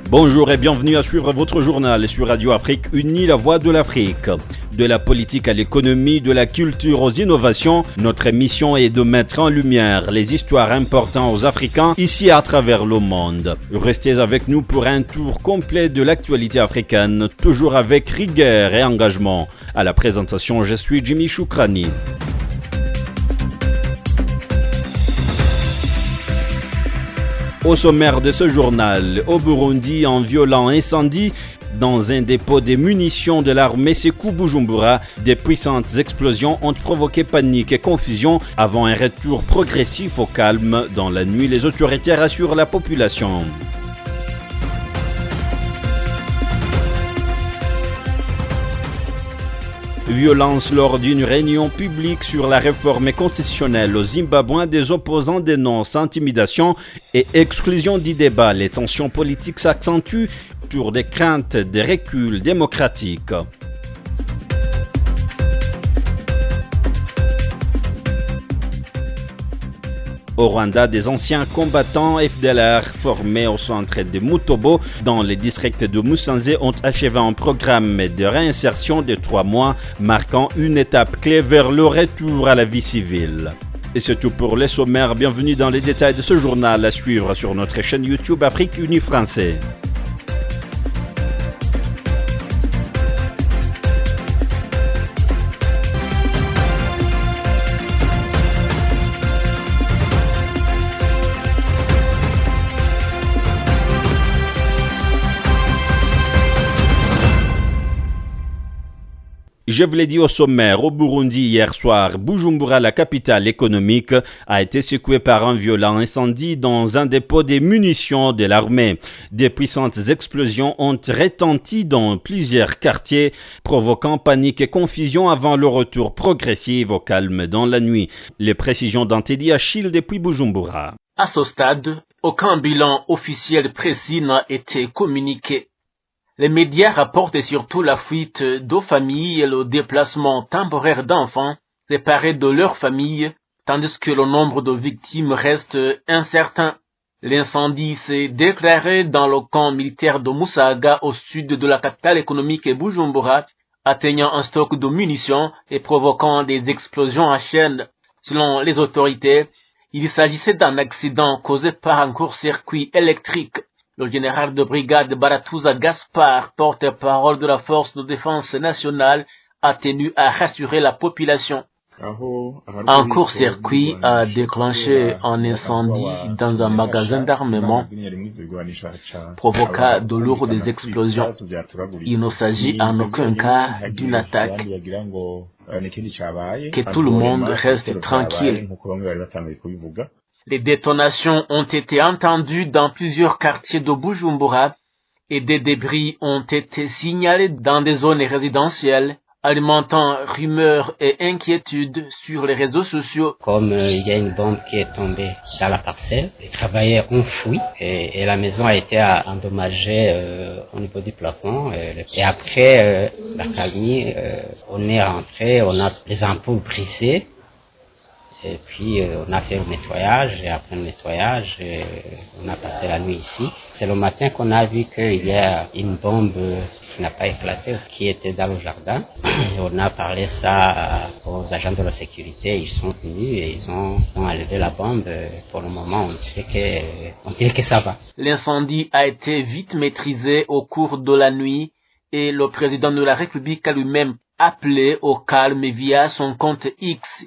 Bonjour et bienvenue à suivre votre journal sur Radio Afrique Unie, la voix de l'Afrique. De la politique à l'économie, de la culture aux innovations, notre mission est de mettre en lumière les histoires importantes aux Africains ici à travers le monde. Restez avec nous pour un tour complet de l'actualité africaine, toujours avec rigueur et engagement. À la présentation, je suis Jimmy Choukrani. Au sommaire de ce journal, au Burundi, un violent incendie dans un dépôt de munitions de l'armée Sékou Bujumbura. Des puissantes explosions ont provoqué panique et confusion avant un retour progressif au calme. Dans la nuit, les autorités rassurent la population. Violence lors d'une réunion publique sur la réforme constitutionnelle au Zimbabwe. Des opposants dénoncent intimidation et exclusion du débat. Les tensions politiques s'accentuent autour des craintes de recul démocratique. Au Rwanda, des anciens combattants FDLR formés au centre de Mutobo dans le district de Musanze ont achevé un programme de réinsertion de 3 mois, marquant une étape clé vers le retour à la vie civile. Et c'est tout pour les sommaires. Bienvenue dans les détails de ce journal à suivre sur notre chaîne YouTube Afrique Unie Français. Je vous l'ai dit au sommaire, au Burundi hier soir, Bujumbura, la capitale économique, a été secouée par un violent incendie dans un dépôt de munitions de l'armée. Des puissantes explosions ont retenti dans plusieurs quartiers, provoquant panique et confusion avant le retour progressif au calme dans la nuit. Les précisions d'Antedi Achille depuis Bujumbura. À ce stade, aucun bilan officiel précis n'a été communiqué. Les médias rapportent surtout la fuite de familles et le déplacement temporaire d'enfants séparés de leur famille, tandis que le nombre de victimes reste incertain. L'incendie s'est déclaré dans le camp militaire de Musaga au sud de la capitale économique Bujumbura, atteignant un stock de munitions et provoquant des explosions à chaîne. Selon les autorités, il s'agissait d'un accident causé par un court-circuit électrique. Le général de brigade Baratouza Gaspard, porte-parole de la force de défense nationale, a tenu à rassurer la population. Un court-circuit a déclenché un incendie dans un magasin d'armement, provoqua de lourdes explosions. Il ne s'agit en aucun cas d'une attaque. Que tout le monde reste tranquille. Les détonations ont été entendues dans plusieurs quartiers de Bujumbura et des débris ont été signalés dans des zones résidentielles, alimentant rumeurs et inquiétudes sur les réseaux sociaux. Comme il y a une bombe qui est tombée dans la parcelle, les travailleurs ont fui et la maison a été endommagée au niveau du plafond. Et après la calmie, on est rentré, on a les ampoules brisées. Et puis on a fait le nettoyage et après le nettoyage, on a passé la nuit ici. C'est le matin qu'on a vu qu'il y a une bombe qui n'a pas éclaté, qui était dans le jardin. Et on a parlé ça aux agents de la sécurité, ils sont venus et ils ont enlevé la bombe. Pour le moment, on dirait que ça va. L'incendie a été vite maîtrisé au cours de la nuit et le président de la République a lui-même appelé au calme via son compte X.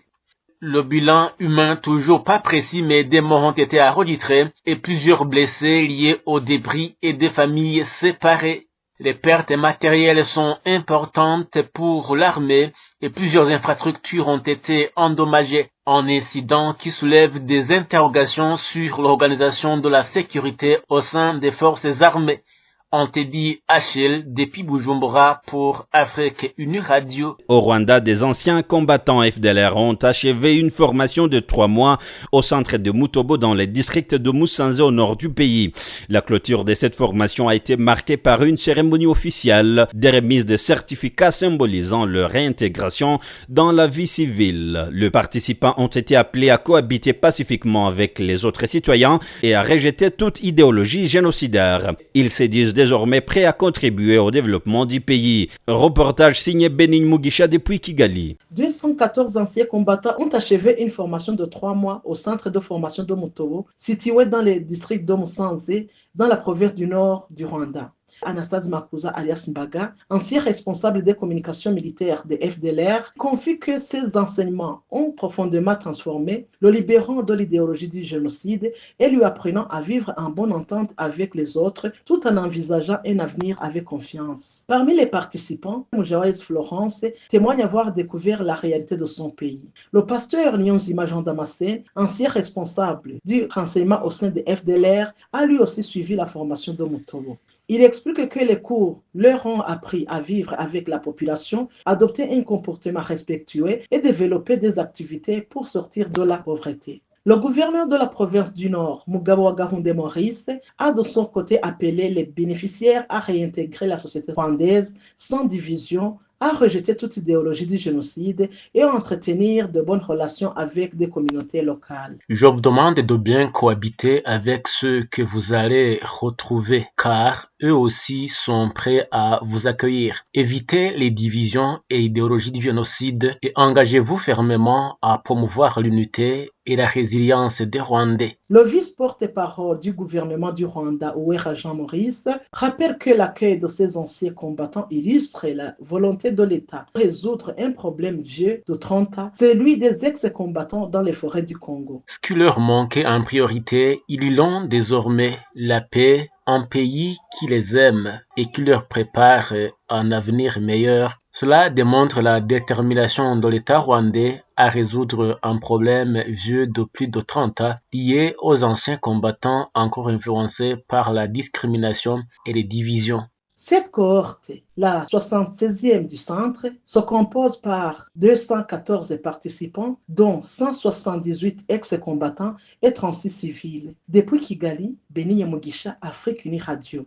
Le bilan humain toujours pas précis, mais des morts ont été enregistrés et plusieurs blessés liés aux débris et des familles séparées. Les pertes matérielles sont importantes pour l'armée et plusieurs infrastructures ont été endommagées. Un incident qui soulève des interrogations sur l'organisation de la sécurité au sein des forces armées. Antedi Achille depuis Bujumbura pour Afrique Unie Radio. Au Rwanda, des anciens combattants FDLR ont achevé une formation de 3 mois au centre de Mutobo dans les districts de Musanze au nord du pays. La clôture de cette formation a été marquée par une cérémonie officielle des remises de certificats symbolisant leur réintégration dans la vie civile. Les participants ont été appelés à cohabiter pacifiquement avec les autres citoyens et à rejeter toute idéologie génocidaire. Ils se disent désormais prêts à contribuer au développement du pays. Reportage signé Bénigne Mugisha depuis Kigali. 214 anciens combattants ont achevé une formation de 3 mois au centre de formation de Mutobo, situé dans les districts de Musanze, dans la province du nord du Rwanda. Anastase Makuza alias Mbaga, ancien responsable des communications militaires des FDLR, confie que ces enseignements ont profondément transformé, le libérant de l'idéologie du génocide et lui apprenant à vivre en bonne entente avec les autres tout en envisageant un avenir avec confiance. Parmi les participants, Moujaouez Florence témoigne avoir découvert la réalité de son pays. Le pasteur Nyonzima Jean Damascène, ancien responsable du renseignement au sein des FDLR, a lui aussi suivi la formation de Mutobo. Il explique que les cours leur ont appris à vivre avec la population, adopter un comportement respectueux et développer des activités pour sortir de la pauvreté. Le gouverneur de la province du Nord, Mugabo Wagahunde Maurice, a de son côté appelé les bénéficiaires à réintégrer la société rwandaise sans division, à rejeter toute idéologie du génocide et à entretenir de bonnes relations avec des communautés locales. Je vous demande de bien cohabiter avec ceux que vous allez retrouver, car eux aussi sont prêts à vous accueillir. Évitez les divisions et idéologies du génocide et engagez-vous fermement à promouvoir l'unité et la résilience des Rwandais. Le vice-porte-parole du gouvernement du Rwanda, Uwera Jean Maurice, rappelle que l'accueil de ces anciens combattants illustre la volonté de l'État de résoudre un problème vieux de 30 ans, celui des ex-combattants dans les forêts du Congo. Ce qui leur manquait en priorité, ils l'ont désormais, la paix, un pays qui les aime et qui leur prépare un avenir meilleur. Cela démontre la détermination de l'État rwandais à résoudre un problème vieux de plus de 30 ans lié aux anciens combattants encore influencés par la discrimination et les divisions. Cette cohorte, la 76e du centre, se compose par 214 participants, dont 178 ex-combattants et 36 civils. Depuis Kigali, Bénigne Mugisha, Afrique Unie Radio.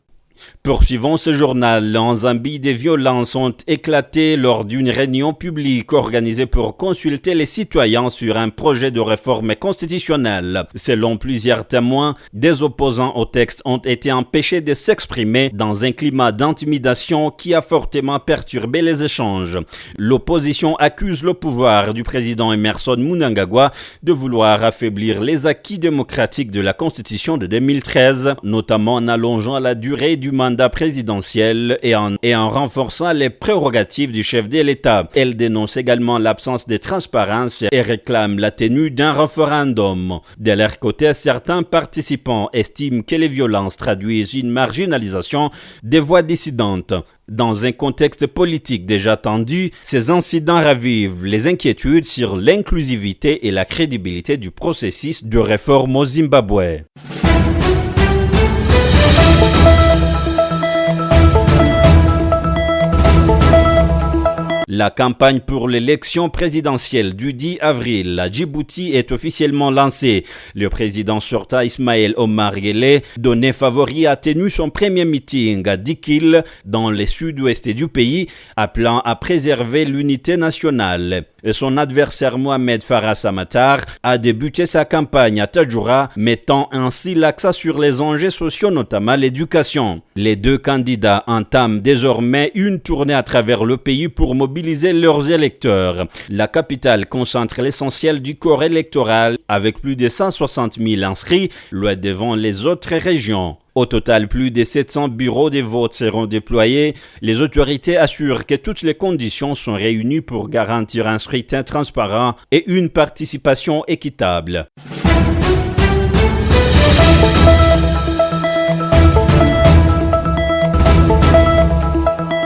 Poursuivons ce journal. En Zambie, des violences ont éclaté lors d'une réunion publique organisée pour consulter les citoyens sur un projet de réforme constitutionnelle. Selon plusieurs témoins, des opposants au texte ont été empêchés de s'exprimer dans un climat d'intimidation qui a fortement perturbé les échanges. L'opposition accuse le pouvoir du président Emmerson Mnangagwa de vouloir affaiblir les acquis démocratiques de la Constitution de 2013, notamment en allongeant la durée du mandat présidentiel et en renforçant les prérogatives du chef de l'État. Elle dénonce également l'absence de transparence et réclame la tenue d'un référendum. De leur côté, certains participants estiment que les violences traduisent une marginalisation des voix dissidentes. Dans un contexte politique déjà tendu, ces incidents ravivent les inquiétudes sur l'inclusivité et la crédibilité du processus de réforme au Zimbabwe. La campagne pour l'élection présidentielle du 10 avril à Djibouti est officiellement lancée. Le président sortant Ismaël Omar Guelleh, donné favori, a tenu son premier meeting à Dikil, dans le sud-ouest du pays, appelant à préserver l'unité nationale. Son adversaire Mohamed Farah Samatar a débuté sa campagne à Tadjoura, mettant ainsi l'accent sur les enjeux sociaux, notamment l'éducation. Les deux candidats entament désormais une tournée à travers le pays pour mobiliser leurs électeurs. La capitale concentre l'essentiel du corps électoral avec plus de 160 000 inscrits, loin devant les autres régions. Au total, plus de 700 bureaux de vote seront déployés. Les autorités assurent que toutes les conditions sont réunies pour garantir un scrutin transparent et une participation équitable.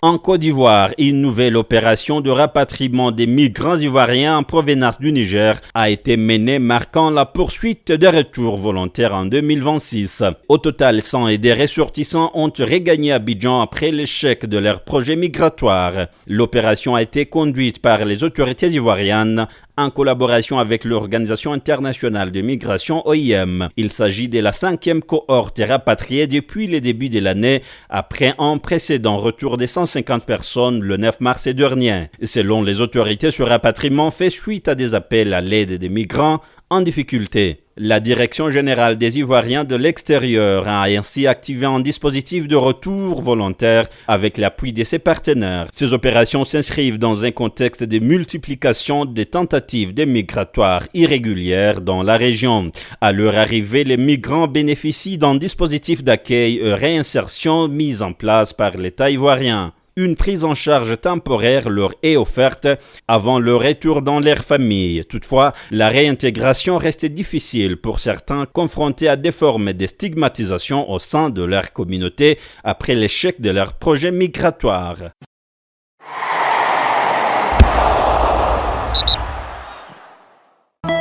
En Côte d'Ivoire, une nouvelle opération de rapatriement des migrants ivoiriens en provenance du Niger a été menée, marquant la poursuite des retours volontaires en 2026. Au total, 100 et des ressortissants ont regagné Abidjan après l'échec de leur projet migratoire. L'opération a été conduite par les autorités ivoiriennes en collaboration avec l'Organisation internationale de migration OIM. Il s'agit de la 5e cohorte rapatriée depuis le début de l'année, après un précédent retour de 150 personnes le 9 mars dernier. Selon les autorités, ce rapatriement fait suite à des appels à l'aide des migrants en difficulté. La Direction générale des Ivoiriens de l'extérieur a ainsi activé un dispositif de retour volontaire avec l'appui de ses partenaires. Ces opérations s'inscrivent dans un contexte de multiplication des tentatives de migratoires irrégulières dans la région. À leur arrivée, les migrants bénéficient d'un dispositif d'accueil et réinsertion mis en place par l'État ivoirien. Une prise en charge temporaire leur est offerte avant le retour dans leur famille. Toutefois, la réintégration reste difficile pour certains confrontés à des formes de stigmatisation au sein de leur communauté après l'échec de leur projet migratoire.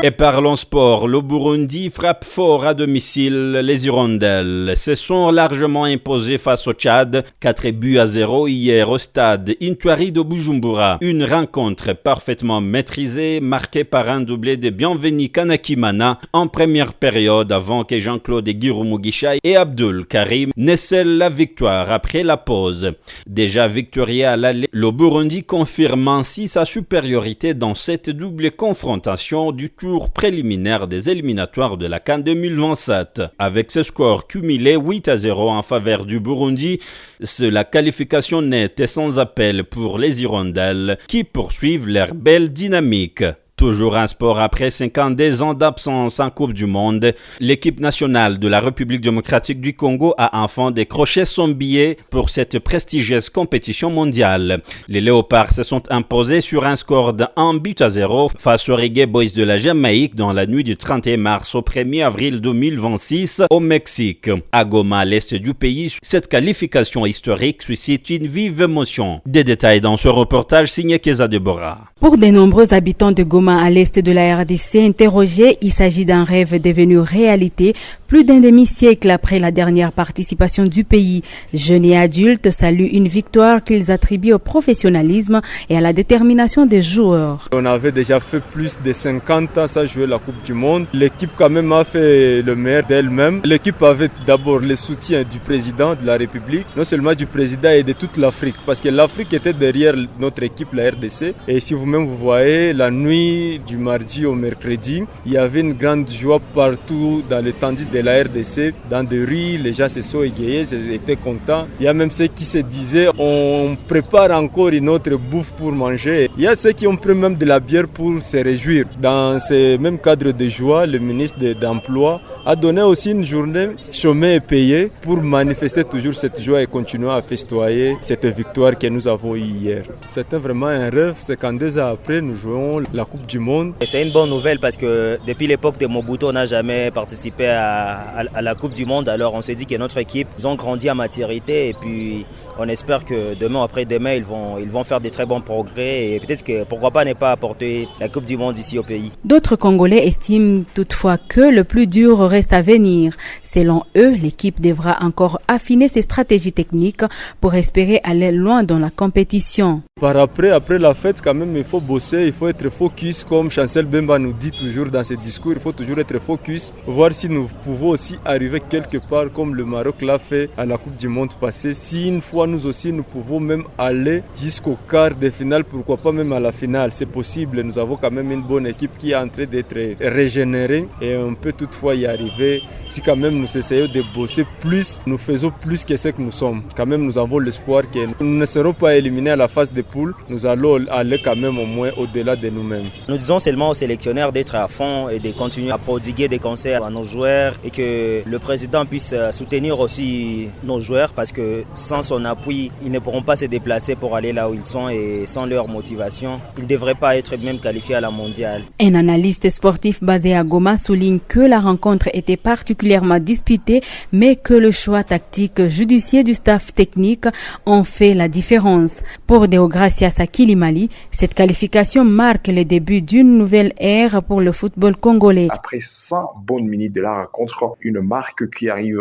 Et parlons sport, le Burundi frappe fort à domicile les Hirondelles. Se sont largement imposés face au Tchad, 4-0 hier au stade Intouari de Bujumbura. Une rencontre parfaitement maîtrisée, marquée par un doublé de Bienvenu Kanakimana en première période avant que Jean-Claude Giroumugisha et Abdul Karim ne scellent la victoire après la pause. Déjà victorieux à l'aller, le Burundi confirme ainsi sa supériorité dans cette double confrontation du tour préliminaire des éliminatoires de la CAN 2027. Avec ce score cumulé 8-0 en faveur du Burundi, c'est la qualification nette et sans appel pour les Hirondelles qui poursuivent leur belle dynamique. Toujours un sport après 52 ans d'absence en Coupe du Monde, l'équipe nationale de la République démocratique du Congo a enfin décroché son billet pour cette prestigieuse compétition mondiale. Les Léopards se sont imposés sur un score de 1-0 face aux Reggae Boys de la Jamaïque dans la nuit du 31 mars au 1er avril 2026 au Mexique. À Goma, à l'est du pays, cette qualification historique suscite une vive émotion. Des détails dans ce reportage signé Keza Deborah. Pour de nombreux habitants de Goma, à l'est de la RDC interrogés, il s'agit d'un rêve devenu réalité plus d'un demi-siècle après la dernière participation du pays. Jeunes et adultes saluent une victoire qu'ils attribuent au professionnalisme et à la détermination des joueurs. On avait déjà fait plus de 50 ans sans jouer la Coupe du Monde. L'équipe quand même a fait le meilleur d'elle-même. L'équipe avait d'abord le soutien du président de la République, non seulement du président et de toute l'Afrique, parce que l'Afrique était derrière notre équipe, la RDC. Et si vous-même vous voyez, la nuit du mardi au mercredi, il y avait une grande joie partout dans l'étendue de la RDC, dans des rues, les gens se sont égayés, ils étaient contents. Il y a même ceux qui se disaient on prépare encore une autre bouffe pour manger. Il y a ceux qui ont pris même de la bière pour se réjouir. Dans ce même cadre de joie, le ministre d'Emploi a donné aussi une journée chômée et payée pour manifester toujours cette joie et continuer à festoyer cette victoire que nous avons eue hier. C'était vraiment un rêve, c'est quand 2 ans après nous jouons la Coupe du Monde. Et c'est une bonne nouvelle parce que depuis l'époque de Mobutu, on n'a jamais participé à la Coupe du Monde. Alors on s'est dit que notre équipe, ils ont grandi en maturité et puis on espère que demain après-demain, ils vont faire de très bons progrès et peut-être que pourquoi pas ne pas apporter la Coupe du Monde ici au pays. D'autres Congolais estiment toutefois que le plus dur reste à venir. Selon eux, l'équipe devra encore affiner ses stratégies techniques pour espérer aller loin dans la compétition. Après la fête, quand même, il faut bosser, il faut être focus, comme Chancel Bemba nous dit toujours dans ses discours, il faut toujours être focus, voir si nous pouvons aussi arriver quelque part comme le Maroc l'a fait à la Coupe du Monde passée. Si une fois nous aussi, nous pouvons même aller jusqu'au quart de finale, pourquoi pas même à la finale, c'est possible. Nous avons quand même une bonne équipe qui est en train d'être régénérée et on peut toutefois y arriver. Si quand même nous essayons de bosser plus, nous faisons plus que ce que nous sommes. Quand même nous avons l'espoir que nous ne serons pas éliminés à la phase de poule, nous allons aller quand même au moins au-delà de nous-mêmes. Nous disons seulement aux sélectionneurs d'être à fond et de continuer à prodiguer des conseils à nos joueurs et que le président puisse soutenir aussi nos joueurs parce que sans son appui, appui, ils ne pourront pas se déplacer pour aller là où ils sont et sans leur motivation, ils ne devraient pas être même qualifiés à la mondiale. Un analyste sportif basé à Goma souligne que la rencontre était particulièrement disputée, mais que le choix tactique judicieux du staff technique ont fait la différence. Pour Deogracias Akilimali, cette qualification marque le début d'une nouvelle ère pour le football congolais. Après 100 bonnes minutes de la rencontre, une marque qui arrive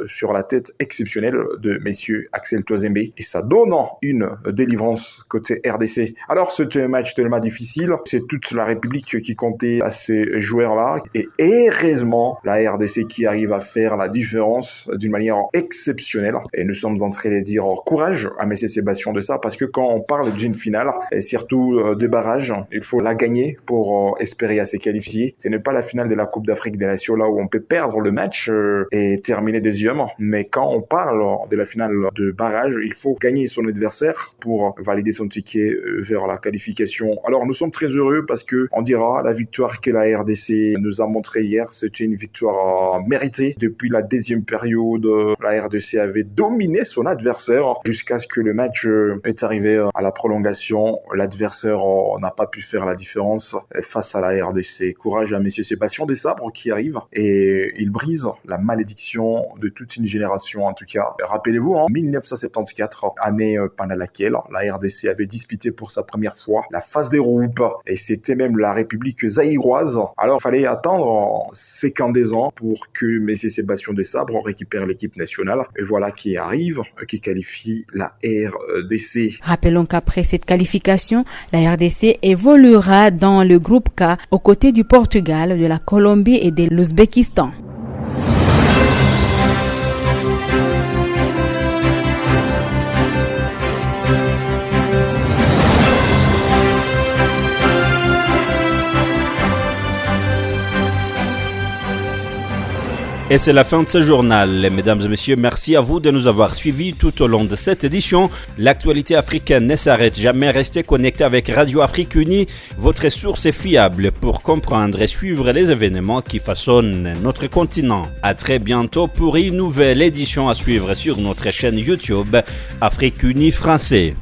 sur la tête exceptionnelle de messieurs Axel Twazembe et ça donne une délivrance côté RDC. Alors c'était un match tellement difficile, c'est toute la République qui comptait à ces joueurs-là et heureusement la RDC qui arrive à faire la différence d'une manière exceptionnelle et nous sommes en train de dire courage à messieurs Sébastien de ça parce que quand on parle d'une finale et surtout de barrage, il faut la gagner pour espérer à se qualifier. Ce n'est pas la finale de la Coupe d'Afrique des Nations là où on peut perdre le match et terminer deuxième, mais quand on parle de la finale de barrage, il faut gagner son adversaire pour valider son ticket vers la qualification. Alors nous sommes très heureux parce que on dira la victoire que la RDC nous a montré hier, c'était une victoire méritée. Depuis la deuxième période, la RDC avait dominé son adversaire jusqu'à ce que le match est arrivé à la prolongation. L'adversaire n'a pas pu faire la différence face à la RDC. Courage à messieurs Sébastien Desabres qui arrive et il brise la malédiction de toute une génération en tout cas. Rappelez-vous, en 1974, année pendant laquelle la RDC avait disputé pour sa première fois la phase des groupes et c'était même la République zaïroise. Alors il fallait attendre 52 ans pour que messieurs Sébastien Desabres récupère l'équipe nationale et voilà qui arrive, qui qualifie la RDC. Rappelons qu'après cette qualification, la RDC évoluera dans le groupe K aux côtés du Portugal, de la Colombie et de l'Ouzbékistan. Et c'est la fin de ce journal. Mesdames et messieurs, merci à vous de nous avoir suivis tout au long de cette édition. L'actualité africaine ne s'arrête jamais. Restez connectés avec Radio Afrique Unie, votre source fiable pour comprendre et suivre les événements qui façonnent notre continent. À très bientôt pour une nouvelle édition à suivre sur notre chaîne YouTube Afrique Unie Français.